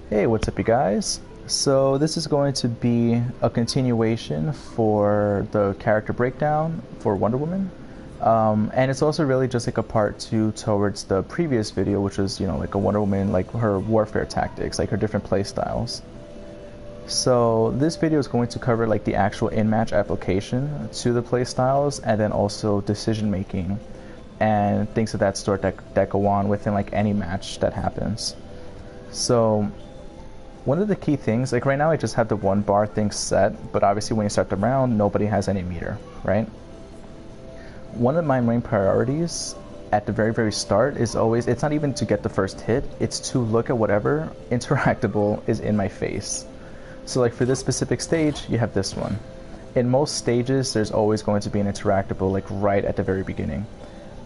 Hey, what's up, you guys? So, this is going to be a continuation for the character breakdown for Wonder Woman. And it's also really just like a part two towards the previous video, which was, like a Wonder Woman, like her warfare tactics, like her different play styles. So, this video is going to cover like the actual in-match application to the play styles, and then also decision making and things of that sort that go on within like any match that happens. So, one of the key things, like right now I just have the one bar thing set, but obviously when you start the round, nobody has any meter, right? One of my main priorities at the very start is always, it's not even to get the first hit, it's to look at whatever interactable is in my face. So like for this specific stage, you have this one. In most stages, there's always going to be an interactable like right at the very beginning.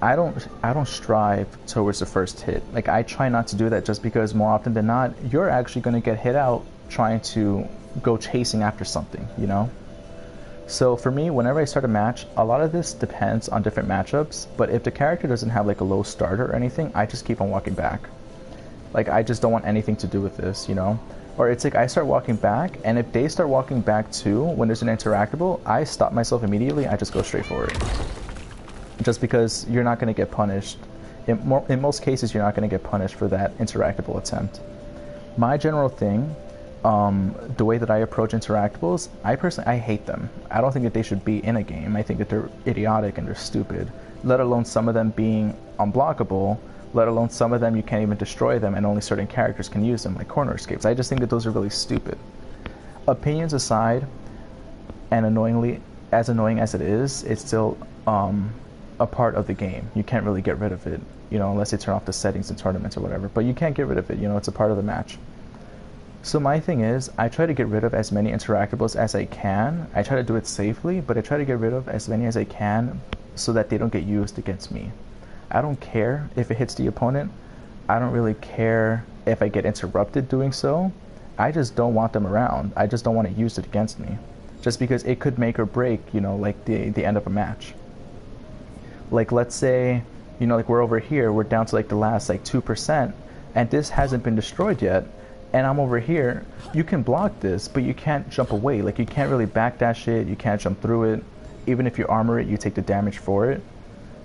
I don't strive towards the first hit. Like I try not to do that just because more often than not, you're actually going to get hit out trying to go chasing after something, you know? So for me, whenever I start a match, a lot of this depends on different matchups, but if the character doesn't have like a low starter or anything, I just keep on walking back. Like I just don't want anything to do with this, you know? Or it's like I start walking back, and if they start walking back too, when there's an interactable, I stop myself immediately, I just go straight for it. Just because you're not going to get punished. In most cases, you're not going to get punished for that interactable attempt. My general thing, the way that I approach interactables, I hate them. I don't think that they should be in a game. I think that they're idiotic and they're stupid, let alone some of them being unblockable, let alone some of them you can't even destroy them and only certain characters can use them, like corner escapes. I just think that those are really stupid. Opinions aside, and annoying as it is, it's still a part of the game. You can't really get rid of it, unless they turn off the settings in tournaments or whatever, but you can't get rid of it, it's a part of the match. So my thing is, I try to get rid of as many interactables as I can. I try to do it safely, but I try to get rid of as many as I can so that they don't get used against me. I don't care if it hits the opponent. I don't really care if I get interrupted doing so. I just don't want them around. I just don't want to use it against me, just because it could make or break, like the end of a match. Like let's say, like we're over here, we're down to like the last like 2%, and this hasn't been destroyed yet, and I'm over here. You can block this, but you can't jump away. Like you can't really backdash it, you can't jump through it. Even if you armor it, you take the damage for it.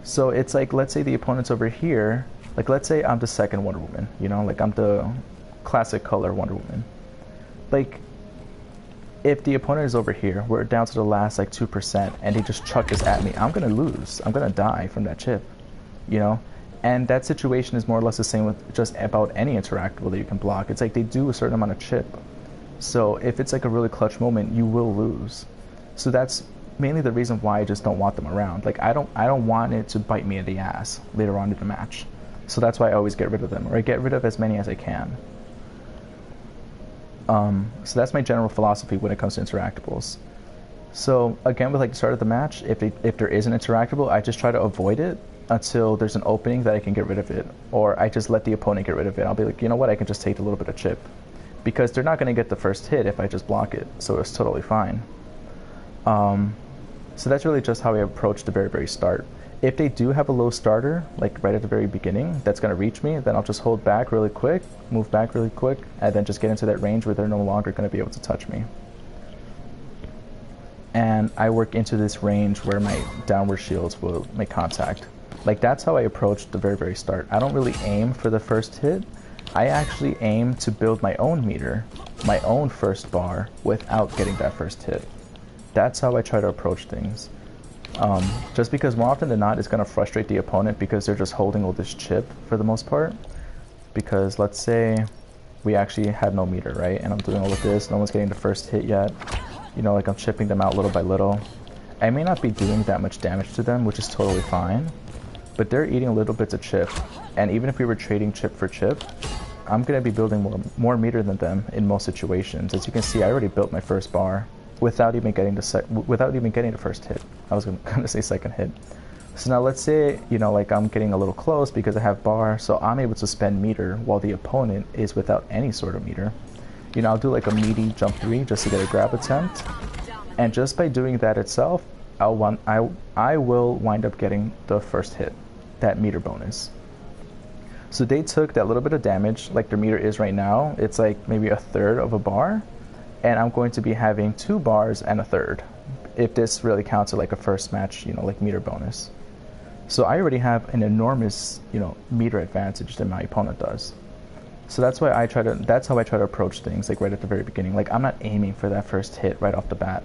So it's like, let's say the opponent's over here, like let's say I'm the second Wonder Woman, like I'm the classic color Wonder Woman. Like, if the opponent is over here, we're down to the last like 2%, and they just chuck this at me, I'm gonna lose. I'm gonna die from that chip, And that situation is more or less the same with just about any interactable that you can block. It's like they do a certain amount of chip. So if it's like a really clutch moment, you will lose. So that's mainly the reason why I just don't want them around. Like I don't want it to bite me in the ass later on in the match. So that's why I always get rid of them, or I get rid of as many as I can. So that's my general philosophy when it comes to interactables. So again, with like the start of the match, if there is an interactable, I just try to avoid it until there's an opening that I can get rid of it, or I just let the opponent get rid of it. I'll be like, you know what, I can just take a little bit of chip, because they're not going to get the first hit if I just block it, so it's totally fine. So that's really just how I approach the very start. If they do have a low starter, like right at the very beginning, that's going to reach me, then I'll just hold back really quick, move back really quick, and then just get into that range where they're no longer going to be able to touch me. And I work into this range where my downward shields will make contact. Like that's how I approach the very start. I don't really aim for the first hit. I actually aim to build my own meter, my own first bar, without getting that first hit. That's how I try to approach things. Just because more often than not, it's going to frustrate the opponent because they're just holding all this chip for the most part. Because let's say we actually have no meter, right? And I'm doing all of this, no one's getting the first hit yet. Like I'm chipping them out little by little. I may not be doing that much damage to them, which is totally fine. But they're eating little bits of chip. And even if we were trading chip for chip, I'm going to be building more meter than them in most situations. As you can see, I already built my first bar without even getting the first hit. I was going to say second hit. So now let's say, like I'm getting a little close because I have bar, so I'm able to spend meter while the opponent is without any sort of meter. I'll do like a meaty jump 3 just to get a grab attempt. And just by doing that itself, I will wind up getting the first hit, that meter bonus. So they took that little bit of damage, like their meter is right now. It's like maybe a third of a bar, and I'm going to be having 2 bars and a third, if this really counts as like a first match, like meter bonus. So I already have an enormous, meter advantage than my opponent does. So that's how I try to approach things, like right at the very beginning. Like I'm not aiming for that first hit right off the bat.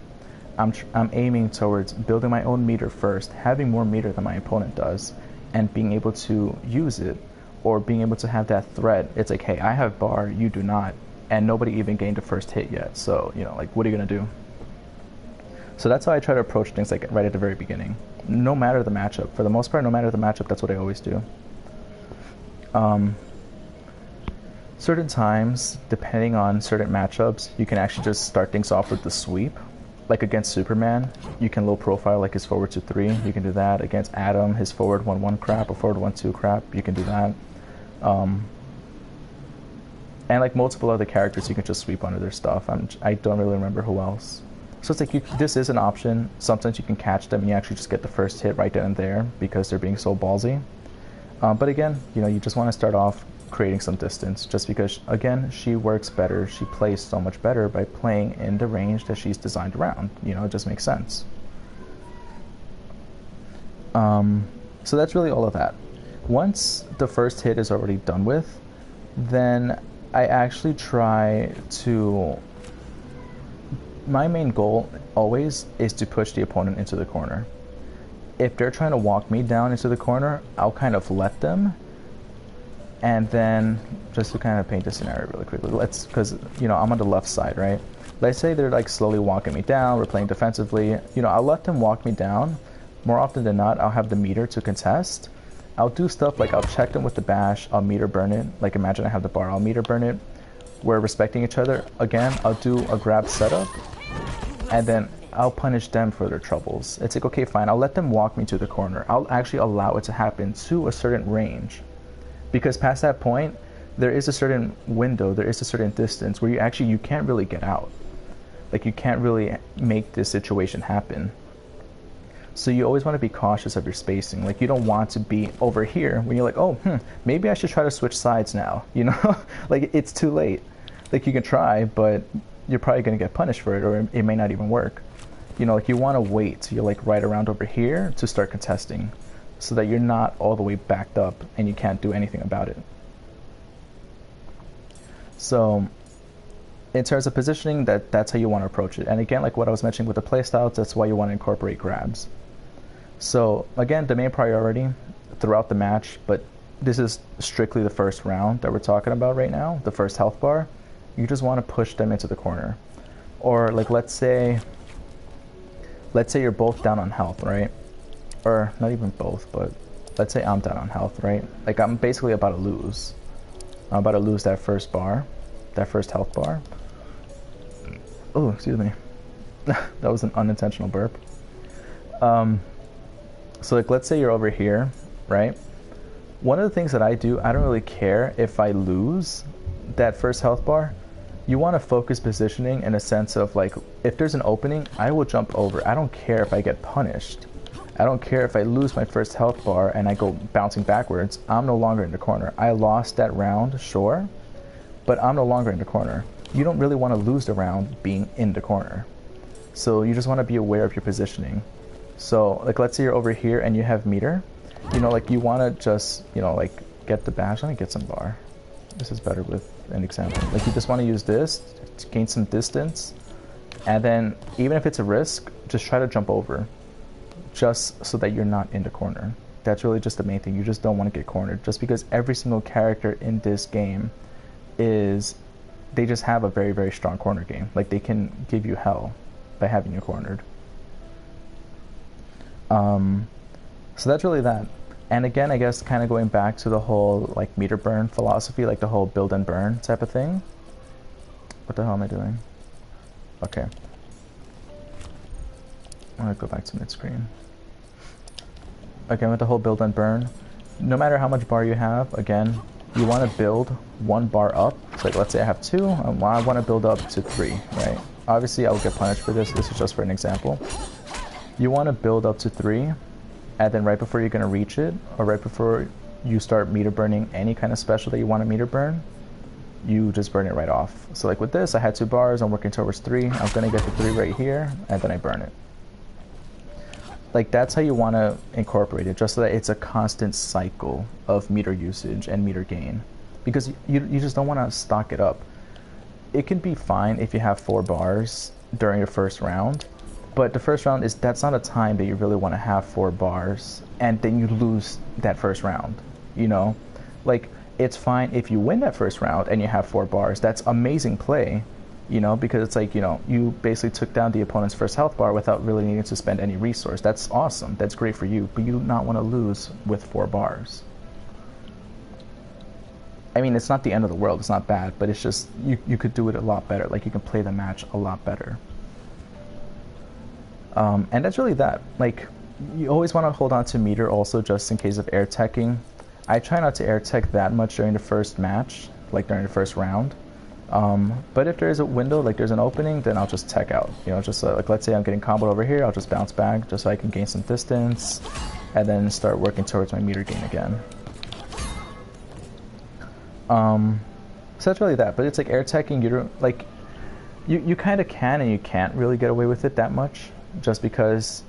I'm aiming towards building my own meter first, having more meter than my opponent does, and being able to use it, or being able to have that threat. It's like, hey, I have bar, you do not, and nobody even gained a first hit yet. So, like, what are you gonna do? So that's how I try to approach things, like right at the very beginning. No matter the matchup. For the most part, no matter the matchup, that's what I always do. Certain times, depending on certain matchups, you can actually just start things off with the sweep. Like against Superman, you can low profile like his forward 2-3. You can do that. Against Adam, his forward 1-1 crap or forward 1-2 crap, you can do that. And like multiple other characters, you can just sweep under their stuff. I don't really remember who else. So it's like this is an option. Sometimes you can catch them and you actually just get the first hit right then and there because they're being so ballsy. But again, you just want to start off creating some distance, just because, again, she works better, she plays so much better by playing in the range that she's designed around. It just makes sense. So that's really all of that. Once the first hit is already done with, then I actually try to... My main goal always is to push the opponent into the corner. If they're trying to walk me down into the corner, I'll kind of let them. And then, just to kind of paint the scenario really quickly, because I'm on the left side, right? Let's say they're like slowly walking me down, we're playing defensively, I'll let them walk me down. More often than not, I'll have the meter to contest. I'll do stuff like I'll check them with the bash, I'll meter burn it. Like imagine I have the bar, I'll meter burn it. We're respecting each other. Again, I'll do a grab setup, and then I'll punish them for their troubles. It's like, okay, fine, I'll let them walk me to the corner. I'll actually allow it to happen to a certain range. Because past that point, there is a certain window, there is a certain distance where you can't really get out. Like you can't really make this situation happen. So you always want to be cautious of your spacing. Like you don't want to be over here when you're like, oh, maybe I should try to switch sides now. Like it's too late. Like you can try, but you're probably going to get punished for it, or it may not even work. Like you want to wait till you're like right around over here to start contesting, so that you're not all the way backed up and you can't do anything about it. So in terms of positioning, that's how you want to approach it. And again, like what I was mentioning with the playstyles, that's why you want to incorporate grabs. So again, the main priority throughout the match, but this is strictly the first round that we're talking about right now, the first health bar, you just want to push them into the corner. Or like let's say you're both down on health, right? Or not even both, but let's say I'm down on health, right? Like I'm basically about to lose. I'm about to lose that first bar, that first health bar. Oh, excuse me. That was an unintentional burp. So like let's say you're over here, right? One of the things that I do, I don't really care if I lose that first health bar. You want to focus positioning in a sense of like, if there's an opening, I will jump over. I don't care if I get punished. I don't care if I lose my first health bar and I go bouncing backwards. I'm no longer in the corner. I lost that round, sure, but I'm no longer in the corner. You don't really want to lose the round being in the corner. So you just want to be aware of your positioning. So like let's say you're over here and you have meter. Like you want to just, like get the bash. Let me get some bar. This is better with an example. Like you just want to use this to gain some distance. And then even if it's a risk, just try to jump over. Just so that you're not in the corner. That's really just the main thing. You just don't want to get cornered. Just because every single character in this game they just have a very, very strong corner game. Like they can give you hell by having you cornered. So that's really that. And again, I guess kind of going back to the whole like meter burn philosophy, like the whole build and burn type of thing. What the hell am I doing? Okay. I'm gonna go back to mid-screen. Again, with the whole build and burn, no matter how much bar you have, again, you want to build 1 bar up. So like, let's say I have 2, and I want to build up to 3, right? Obviously, I will get punished for this. This is just for an example. You want to build up to 3, and then right before you're going to reach it, or right before you start meter burning any kind of special that you want to meter burn, you just burn it right off. So like with this, I had 2 bars, I'm working towards 3, I'm gonna get the 3 right here, and then I burn it. Like that's how you want to incorporate it, just so that it's a constant cycle of meter usage and meter gain, because you just don't want to stock it up. It can be fine if you have 4 bars during the first round, but the first round that's not a time that you really want to have 4 bars and then you lose that first round, you know? Like it's fine if you win that first round and you have 4 bars. That's amazing play, you know, because it's like, you know, you basically took down the opponent's first health bar without really needing to spend any resource. That's awesome. That's great for you, but you do not want to lose with 4 bars. I mean, it's not the end of the world. It's not bad, but it's just you could do it a lot better. Like you can play the match a lot better. And that's really that. Like you always want to hold on to meter also just in case of air teching. I try not to air tech that much during the first match, like during the first round. But if there's a window, like there's an opening, then I'll just tech out. You know, just like let's say I'm getting comboed over here, I'll just bounce back just so I can gain some distance, and then start working towards my meter gain again. So that's really that. But it's like air teching, you don't like you kind of can and you can't really get away with it that much, just because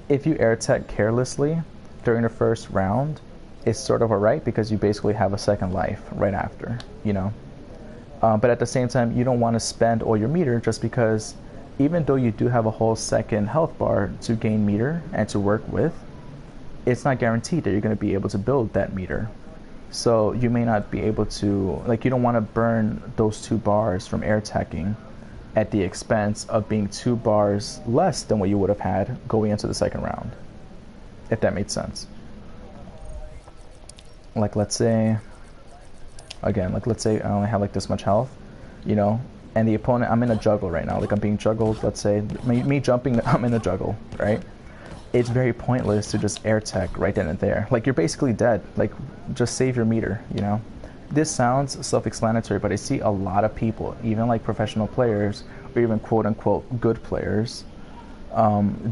if you air tech carelessly during the first round, it's sort of alright because you basically have a second life right after, you know. But at the same time, you don't want to spend all your meter, just because even though you do have a whole second health bar to gain meter and to work with, it's not guaranteed that you're going to be able to build that meter. So you may not be able to, like you don't want to burn those 2 bars from air teching at the expense of being 2 bars less than what you would have had going into the second round, if that made sense. Like let's say, again, like let's say I only have like this much health, you know, and the opponent, I'm in a juggle right now, like I'm being juggled, let's say, me jumping, I'm in a juggle, right? It's very pointless to just air tech right then and there. Like you're basically dead, like just save your meter, you know? This sounds self-explanatory, but I see a lot of people, even like professional players, or even quote-unquote good players,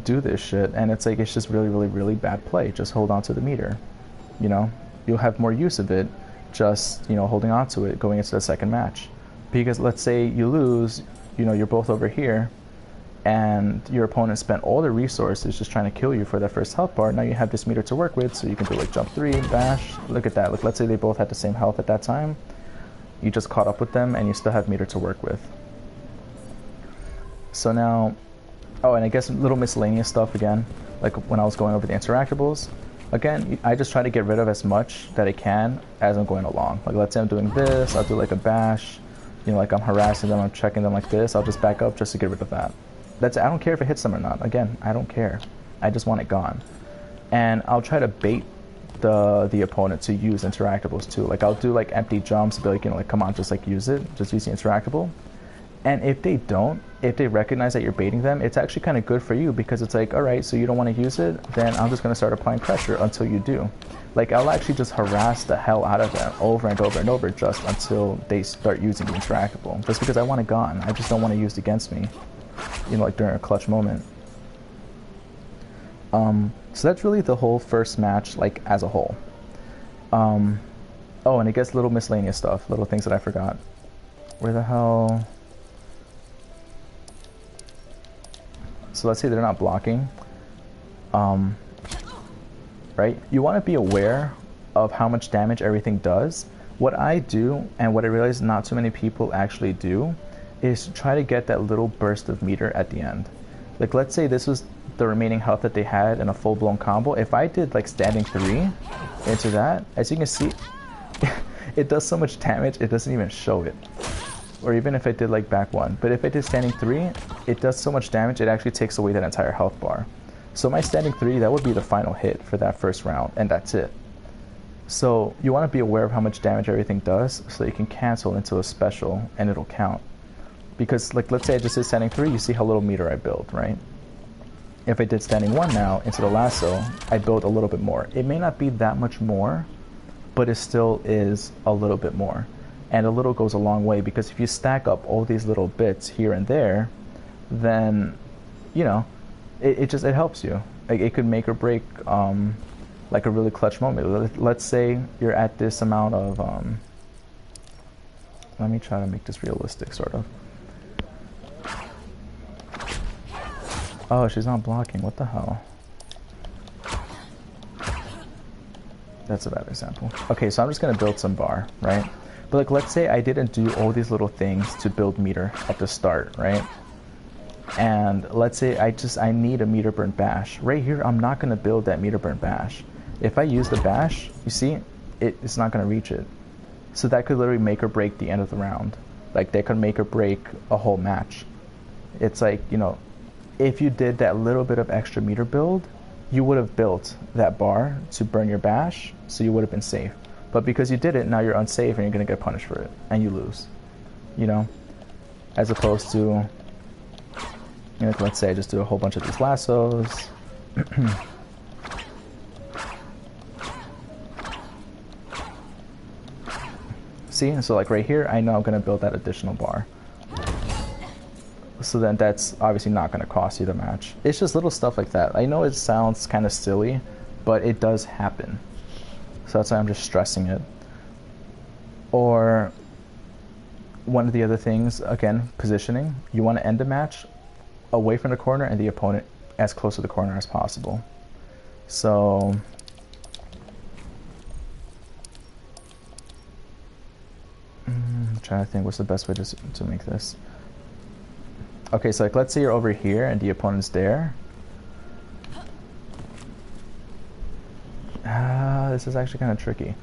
do this shit, and it's like, it's just really, really, really bad play. Just hold on to the meter, you know? You'll have more use of it just, you know, holding on to it going into the second match. Because let's say you lose, you know, you're both over here, and your opponent spent all the resources just trying to kill you for that first health bar. Now you have this meter to work with, so you can do like jump 3, bash. Look at that. Like let's say they both had the same health at that time. You just caught up with them and you still have meter to work with. So now, oh, and I guess little miscellaneous stuff again, like when I was going over the interactables. Again, I just try to get rid of as much that I can as I'm going along. Like let's say I'm doing this, I'll do like a bash, you know, like I'm harassing them, I'm checking them like this, I'll just back up just to get rid of that. I don't care if it hits them or not. Again, I don't care. I just want it gone. And I'll try to bait the opponent to use interactables too. Like I'll do like empty jumps, be like, you know, like come on, just like use it, just use the interactable. And if they don't, if they recognize that you're baiting them, it's actually kind of good for you, because it's like, all right, so you don't want to use it, then I'm just going to start applying pressure until you do. Like I'll actually just harass the hell out of them over and over and over just until they start using the interactable, just because I want it gone. I just don't want it used against me, you know, like during a clutch moment. So that's really the whole first match, like as a whole. Oh, and I guess little miscellaneous stuff, little things that I forgot. Where the hell? So let's say they're not blocking. Right? You want to be aware of how much damage everything does. What I do, and what I realize not too many people actually do, is try to get that little burst of meter at the end. Like let's say this was the remaining health that they had in a full-blown combo. If I did like standing 3 into that, as you can see, it does so much damage it doesn't even show it. Or even if I did like back 1. But if I did standing 3, it does so much damage it actually takes away that entire health bar. So my standing 3, that would be the final hit for that first round, and that's it. So you want to be aware of how much damage everything does, so you can cancel into a special and it'll count. Because like let's say I just did standing 3, you see how little meter I build, right? If I did standing 1 now into the lasso, I build a little bit more. It may not be that much more, but it still is a little bit more. And a little goes a long way, because if you stack up all these little bits here and there, then, you know, it helps you. Like it could make or break like a really clutch moment. Let's say you're at this amount of let me try to make this realistic, sort of. Oh, she's not blocking. What the hell? That's a bad example. Okay, so I'm just gonna build some bar, right? But like, let's say I didn't do all these little things to build meter at the start, right? And let's say I need a meter burn bash. Right here, I'm not gonna build that meter burn bash. If I use the bash, you see, it's not gonna reach it. So that could literally make or break the end of the round. Like, that could make or break a whole match. It's like, you know, if you did that little bit of extra meter build, you would have built that bar to burn your bash, so you would have been safe. But because you did it, now you're unsafe and you're gonna get punished for it, and you lose. You know? As opposed to, you know, let's say I just do a whole bunch of these lassos. See, so like right here, I know I'm gonna build that additional bar. So then that's obviously not going to cost you the match. It's just little stuff like that. I know it sounds kind of silly, but it does happen. So that's why I'm just stressing it. Or one of the other things, again, positioning. You want to end the match away from the corner and the opponent as close to the corner as possible. So I'm trying to think what's the best way to make this. Okay, so like, let's say you're over here and the opponent's there. This is actually kind of tricky.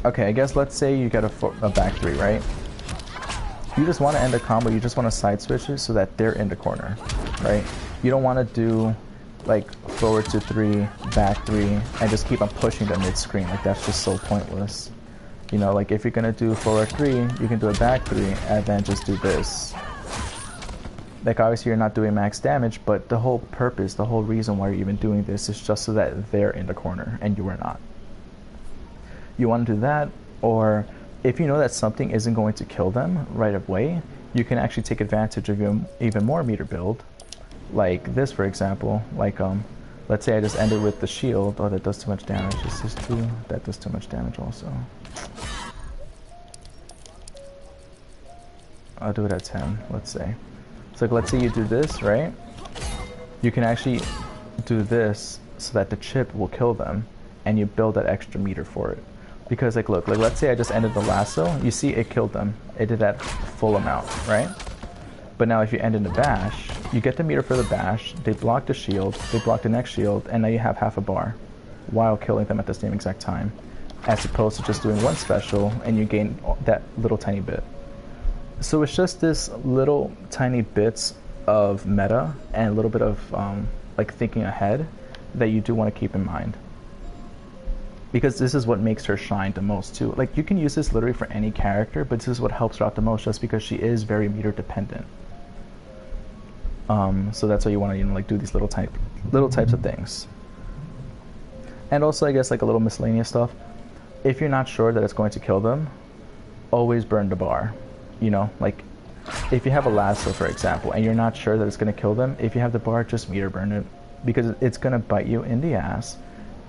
Okay, I guess let's say you get a back three, right? You just want to end a combo, you just want to side switch it so that they're in the corner, right? You don't want to do like forward to three, back three, and just keep on pushing them mid-screen. Like, that's just so pointless. You know, like if you're gonna do forward three, you can do a back three and then just do this. Like, obviously you're not doing max damage, but the whole purpose, the whole reason why you're even doing this is just so that they're in the corner and you are not. You want to do that, or if you know that something isn't going to kill them right away, you can actually take advantage of even more meter build. Like this, for example, like let's say I just ended with the shield. Oh, that does too much damage. This is too, that does too much damage also. I'll do it at 10, let's say. So like, let's say you do this, right? You can actually do this so that the chip will kill them, and you build that extra meter for it. Because like, look, like let's say I just ended the lasso, you see it killed them. It did that full amount, right? But now if you end in the bash, you get the meter for the bash, they block the shield, they block the next shield, and now you have half a bar while killing them at the same exact time. As opposed to just doing one special and you gain that little tiny bit. So it's just this little tiny bits of meta and a little bit of like thinking ahead that you do want to keep in mind. Because this is what makes her shine the most too. Like, you can use this literally for any character, but this is what helps her out the most just because she is very meter dependent. So that's why you want to, you know, like do these little types of things. And also, I guess, like a little miscellaneous stuff. If you're not sure that it's going to kill them, always burn the bar. You know, like if you have a lasso, for example, and you're not sure that it's going to kill them, if you have the bar, just meter burn it, because it's going to bite you in the ass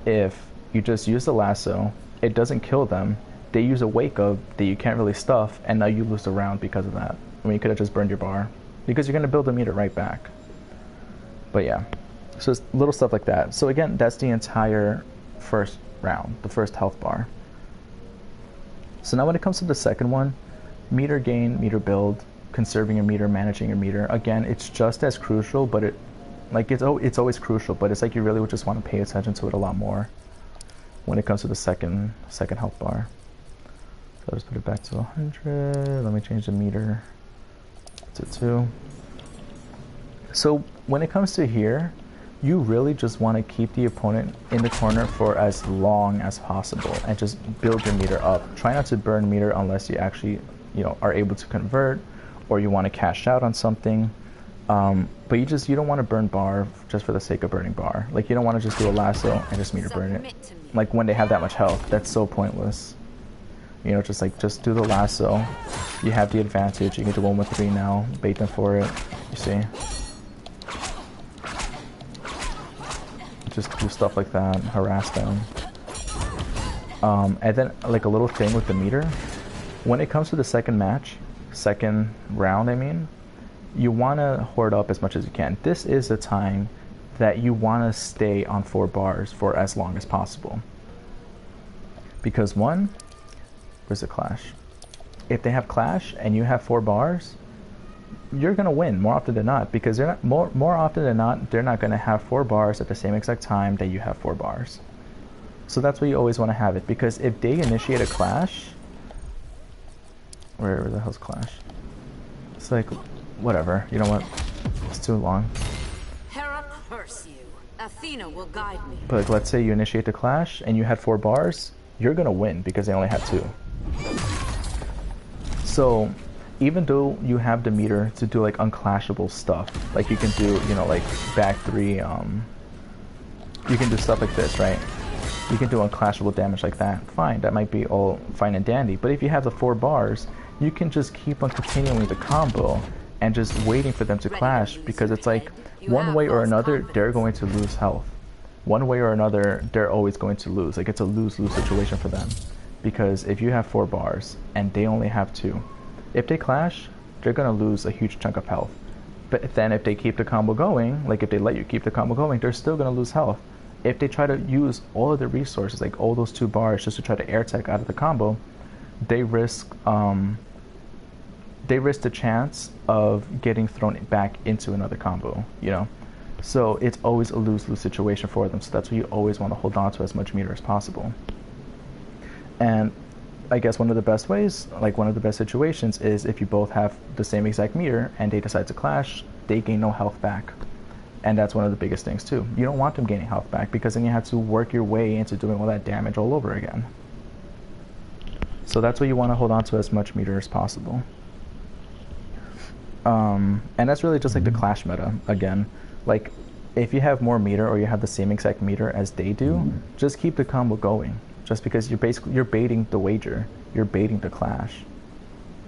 if you just use the lasso, it doesn't kill them, they use a wake up that you can't really stuff, and now you lose the round because of that. I mean, you could have just burned your bar, because you're going to build the meter right back. But yeah, so it's little stuff like that. So again, that's the entire first round, the first health bar. So now when it comes to the second one, meter gain, meter build, conserving your meter, managing your meter, again, it's just as crucial, but it's always crucial, but it's like you really would just want to pay attention to it a lot more when it comes to the second health bar. So I'll just put it back to 100. Let me change the meter to 2. So when it comes to here, you really just want to keep the opponent in the corner for as long as possible and just build your meter up. Try not to burn meter unless you actually, you know, are able to convert, or you want to cash out on something. But you don't want to burn bar just for the sake of burning bar. Like, you don't want to just do a lasso and just meter burn it. Like, when they have that much health, that's so pointless. You know, just do the lasso. You have the advantage. You can do 1 with 3 now. Bait them for it. You see? just do stuff like that, harass them. And then like a little thing with the meter, when it comes to the second round, I mean, you want to hoard up as much as you can. This is a time that you want to stay on 4 bars for as long as possible. Because one, where's the clash? If they have clash and you have 4 bars, you're gonna win more often than not, because they're not more often than not they're not gonna have 4 bars at the same exact time that you have 4 bars. So that's why you always want to have it, because if they initiate a clash, where the hell's clash? It's like, whatever. You know what? It's too long. Hera curse you. Athena will guide me. But like, let's say you initiate the clash and you had 4 bars, you're gonna win because they only had 2. So even though you have the meter to do like unclashable stuff, like you can do, you know, like back 3, you can do stuff like this, right? You can do unclashable damage like that. Fine, that might be all fine and dandy. But if you have the 4 bars, you can just keep on continuing the combo and just waiting for them to clash, because it's like one way or another they're going to lose health. One way or another they're always going to lose. Like, it's a lose-lose situation for them, because if you have 4 bars and they only have 2, if they clash, they're gonna lose a huge chunk of health. But then if they keep the combo going, like if they let you keep the combo going, they're still gonna lose health. If they try to use all of the resources, like all those 2 bars, just to try to air tech out of the combo, they risk the chance of getting thrown back into another combo, you know? So it's always a lose-lose situation for them. So that's why you always want to hold on to as much meter as possible. And I guess one of the best ways, like one of the best situations, is if you both have the same exact meter and they decide to clash, they gain no health back. And that's one of the biggest things too. You don't want them gaining health back, because then you have to work your way into doing all that damage all over again. So that's why you want to hold on to as much meter as possible. And that's really just like the clash meta again. Like, if you have more meter or you have the same exact meter as they do, just keep the combo going. Just because you're baiting the wager, you're baiting the clash,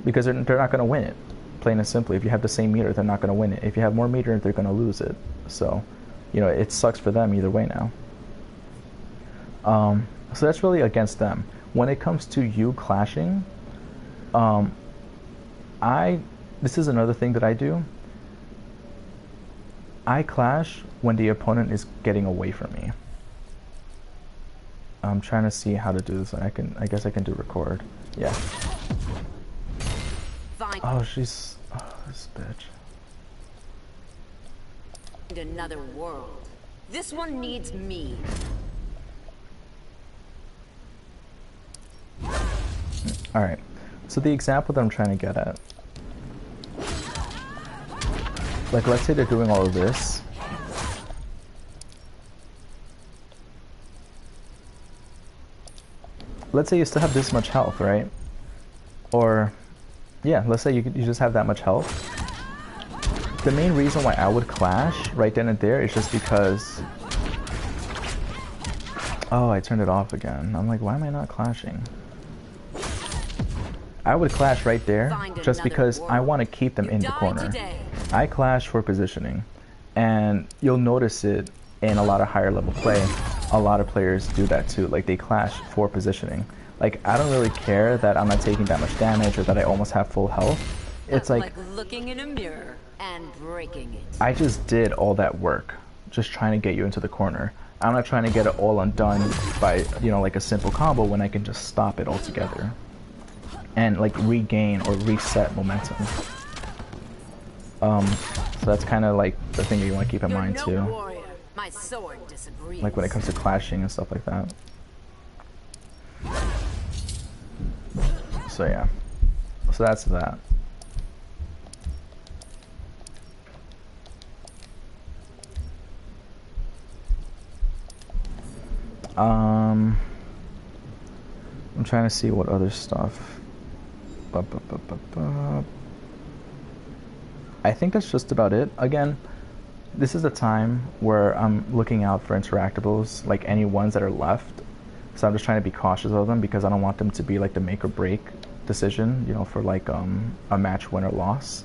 because they're not going to win it. Plain and simply, if you have the same meter, they're not going to win it. If you have more meter, they're going to lose it. So, you know, it sucks for them either way now. So that's really against them. When it comes to you clashing, this is another thing that I do. I clash when the opponent is getting away from me. I'm trying to see how to do this. I guess I can do record. Yeah. Find This bitch. another world. This one needs me. Alright. So the example that I'm trying to get at, like, let's say they're doing all of this. Let's say you still have this much health, right? Or, yeah, let's say you just have that much health. The main reason why I would clash right then and there is just because... Oh, I turned it off again. I'm like, why am I not clashing? I would clash right there just because I want to keep them in the corner. I clash for positioning, and you'll notice it in a lot of higher level play. A lot of players do that too, like they clash for positioning. Like, I don't really care that I'm not taking that much damage or that I almost have full health. It's like looking in a mirror and breaking it. I just did all that work just trying to get you into the corner. I'm not trying to get it all undone by, you know, like a simple combo, when I can just stop it altogether and like regain or reset momentum. So that's kind of like the thing that you want to keep in mind too. Warrior. My sword disagrees. Like when it comes to clashing and stuff like that. So yeah. So that's that. I'm trying to see what other stuff. I think that's just about it. Again, this is a time where I'm looking out for interactables, like any ones that are left. So I'm just trying to be cautious of them, because I don't want them to be like the make or break decision, you know, for like a match win or loss.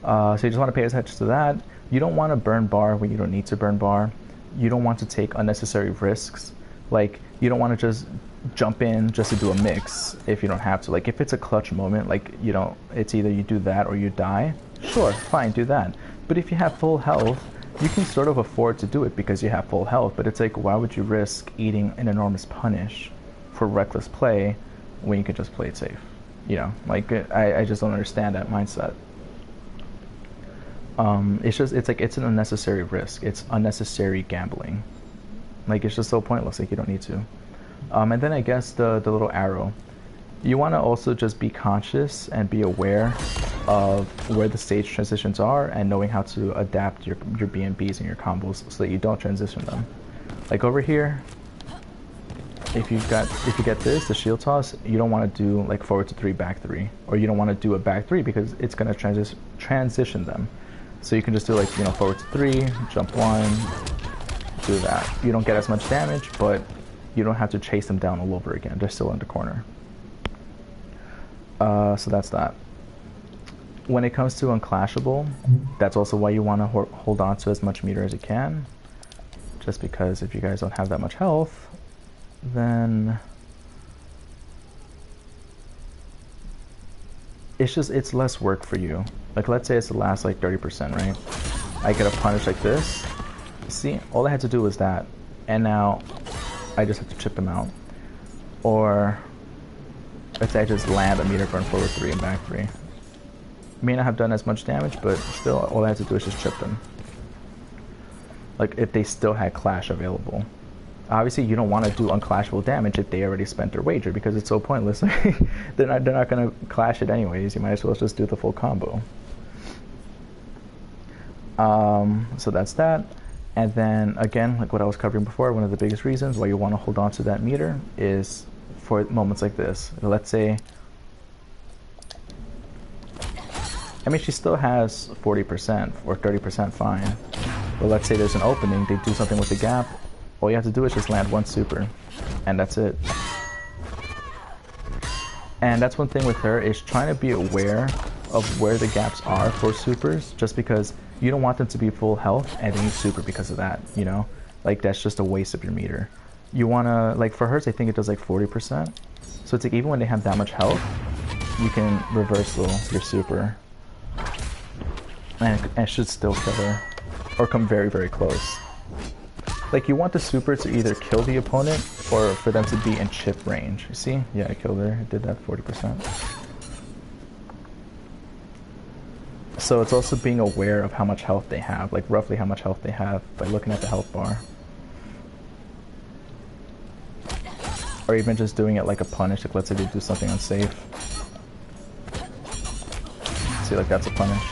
So you just want to pay attention to that. You don't want to burn bar when you don't need to burn bar. you don't want to take unnecessary risks. Like, you don't want to just jump in just to do a mix if you don't have to. Like, if it's a clutch moment, like, you know, it's either you do that or you die, sure, fine, do that. But if you have full health, you can sort of afford to do it because you have full health. But it's like, why would you risk eating an enormous punish for reckless play when you could just play it safe? You know, like, I just don't understand that mindset. It's like, it's an unnecessary risk. It's unnecessary gambling. Like, it's just so pointless. Like, you don't need to. And then I guess the little arrow. You want to also just be conscious and be aware of where the stage transitions are and knowing how to adapt your BNBs and your combos so that you don't transition them. Like over here, if you get this, the shield toss, you don't want to do like forward to 3, back 3, or you don't want to do a back 3 because it's going to transition them. So you can just do like, you know, forward to 3, jump 1, do that. You don't get as much damage, but you don't have to chase them down all over again. They're still in the corner. So that's that. When it comes to unclashable, that's also why you want to hold on to as much meter as you can. Just because if you guys don't have that much health, then it's less work for you. Like, let's say it's the last like 30%, right? I get a punish like this. See, all I had to do was that, and now I just have to chip them out. Or let's say I just land a meter burn forward 3 and back 3. May not have done as much damage, but still all I had to do is just chip them. Like, if they still had clash available. Obviously you don't want to do unclashable damage if they already spent their wager, because it's so pointless. they're not going to clash it anyways. You might as well just do the full combo. So that's that. And then again, like what I was covering before, one of the biggest reasons why you want to hold on to that meter is for moments like this. Let's say, I mean, she still has 40% or 30%, fine. But let's say there's an opening, they do something with the gap. All you have to do is just land one super, and that's it. And that's one thing with her, is trying to be aware of where the gaps are for supers, just because you don't want them to be full health and then you super because of that, you know? Like, that's just a waste of your meter. You want to, like for hers, I think it does like 40%. So it's like, even when they have that much health, you can reversal your super. And it should still kill her, or come very, very close. Like, you want the super to either kill the opponent or for them to be in chip range. You see? Yeah, I killed her. I did that 40%. So it's also being aware of how much health they have, like roughly how much health they have by looking at the health bar. Or even just doing it like a punish, like let's say they do something unsafe. See, like that's a punish.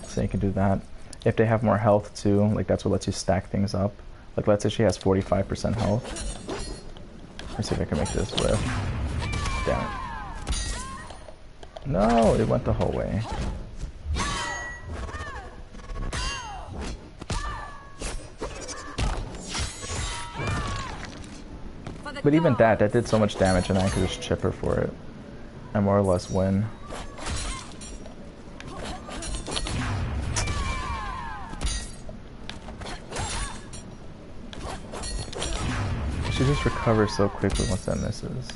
So you can do that. If they have more health too, like that's what lets you stack things up. Like let's say she has 45% health. Let's see if I can make this whiff. Damn it. No, it went the whole way. But even that did so much damage, and I could just chip her for it and more or less win. She just recovers so quickly once that misses.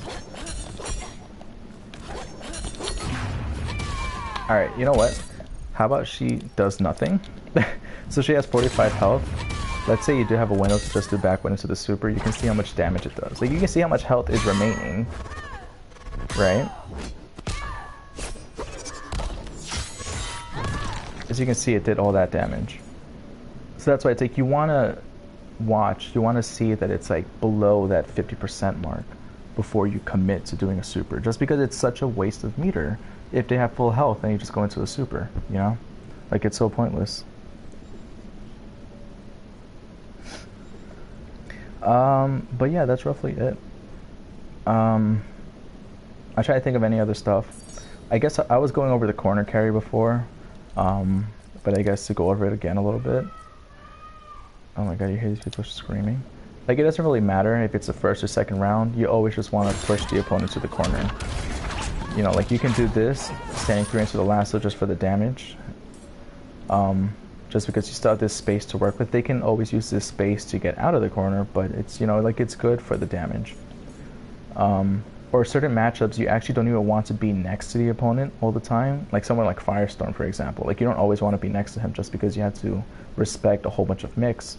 Alright, you know what? How about she does nothing? So she has 45 health. Let's say you do have a window to just do backwind into the super. You can see how much damage it does. Like, you can see how much health is remaining. Right? As you can see, it did all that damage. So that's why it's like, you want to watch, you want to see that it's like below that 50% mark before you commit to doing a super. Just because it's such a waste of meter. If they have full health, then you just go into a super, you know? Like, it's so pointless. But yeah, that's roughly it. I try to think of any other stuff. I guess I was going over the corner carry before, but I guess to go over it again a little bit. Oh my god, you hear these people screaming? Like, it doesn't really matter if it's the first or second round. You always just want to push the opponent to the corner. You know, like, you can do this, standing 3 into the lasso just for the damage. just because you still have this space to work with. They can always use this space to get out of the corner, but it's, you know, like it's good for the damage. Or certain matchups, you actually don't even want to be next to the opponent all the time. Like someone like Firestorm, for example. Like you don't always want to be next to him just because you have to respect a whole bunch of mix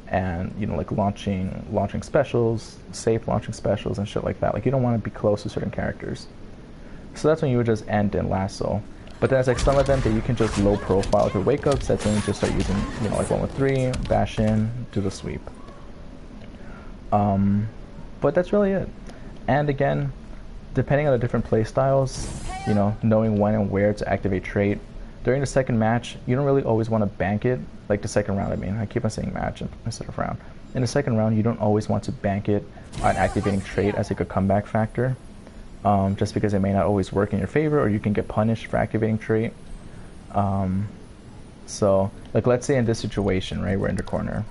and, you know, like launching specials, safe launching specials and shit like that. Like you don't want to be close to certain characters. So that's when you would just end in Lasso. But there's like some of them that you can just low profile with your wake ups. That's when you just start using, you know, like 1 with 3, bash in, do the sweep. But that's really it. And again, depending on the different play styles, you know, knowing when and where to activate trait. During the second match, you don't really always want to bank it. Like the second round, I mean. I keep on saying match instead of round. In the second round, you don't always want to bank it on activating trait as like a comeback factor. Just because it may not always work in your favor, or you can get punished for activating trait. So, like let's say in this situation, right, we're in the corner.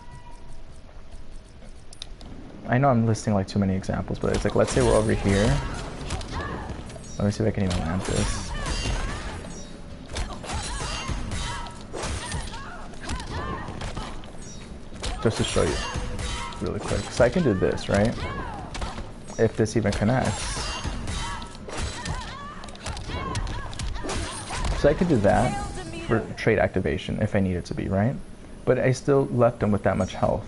I know I'm listing like too many examples, but it's like, let's say we're over here. Let me see if I can even land this. Just to show you really quick. So I can do this, right? If this even connects. So I could do that for trait activation if I needed to be, right? But I still left him with that much health.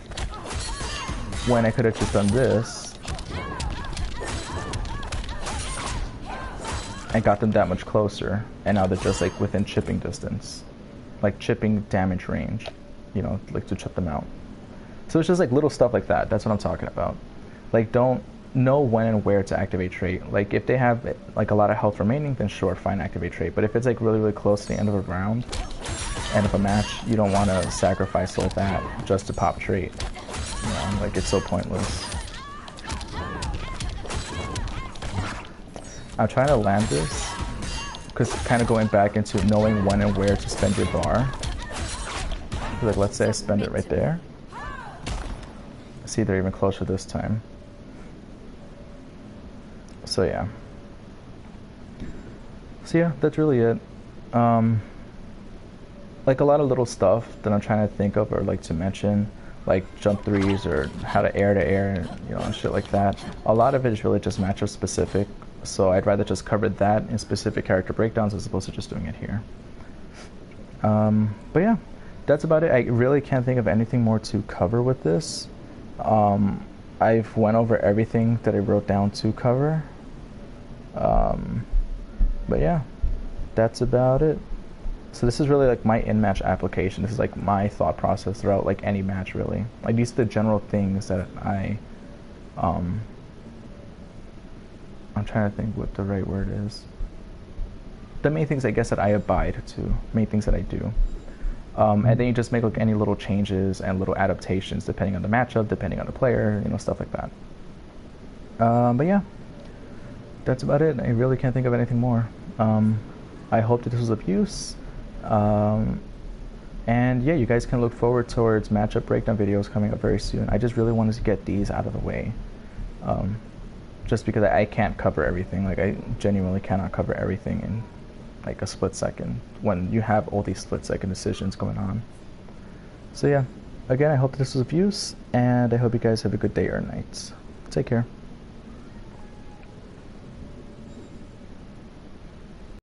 When I could have just done this and got them that much closer, and now they're just like within chipping distance, like chipping damage range, you know, like to chip them out. So it's just like little stuff like that. That's what I'm talking about. Like don't know when and where to activate trait. Like if they have like a lot of health remaining, then sure, fine, activate trait. But if it's like really close to the end of a round, end of a match, you don't want to sacrifice all that just to pop trait. You know, like it's so pointless. I'm trying to land this because kind of going back into knowing when and where to spend your bar. Like let's say I spend it right there. See, they're even closer this time. So yeah. So yeah, that's really it. Like a lot of little stuff that I'm trying to think of or like to mention, like jump threes or how to air, you know, and shit like that. A lot of it is really just matchup specific. So I'd rather just cover that in specific character breakdowns as opposed to just doing it here. But yeah, that's about it. I really can't think of anything more to cover with this. I've went over everything that I wrote down to cover. But yeah, that's about it. So this is really like my in-match application. This is like my thought process throughout like any match really. Like these are the general things that I'm trying to think what the right word is. The main things I guess that I abide to, main things that I do. And then you just make like any little changes and little adaptations depending on the matchup, depending on the player, you know, stuff like that. But yeah, that's about it. I really can't think of anything more. I hope that this was of use. And yeah, you guys can look forward towards matchup breakdown videos coming up very soon. I just really wanted to get these out of the way. Just because I can't cover everything. Like I genuinely cannot cover everything in like a split second when you have all these split second decisions going on. So yeah, again, I hope this was of use, and I hope you guys have a good day or night. Take care.